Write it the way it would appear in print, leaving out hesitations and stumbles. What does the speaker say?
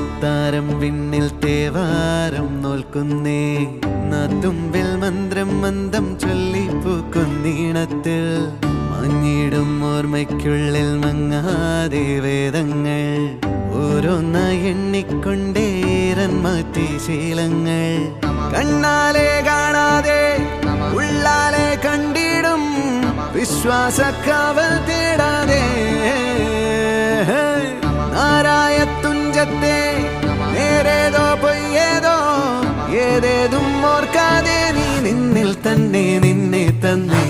അത്താരം വിണ്ണിൽ തേവാരം നോൽക്കുന്നേ നാത്തുമ്പിൽ മന്ത്രം മന്ദം ചൊല്ലിപ്പൂക്കുന്നീണത്തിൽ മഞ്ഞിടും ഓർമ്മയ്ക്കുള്ളിൽ മങ്ങാതെ വേദങ്ങൾ ഓരോന്നായി എണ്ണിക്കൊണ്ടേരൻ മാറ്റി ശീലങ്ങൾ കണ്ണാലെ കാണാതെ ഉള്ളാലെ കണ്ടിടും വിശ്വാസക്കാവൽ തേടാതെ നാരായ തുഞ്ചത്തെ നേരേതോ പൊയ്യേതോ ഏതേതും ഓർക്കാതെ നീ നിന്നിൽ തന്നെ നിന്നെ തന്നെ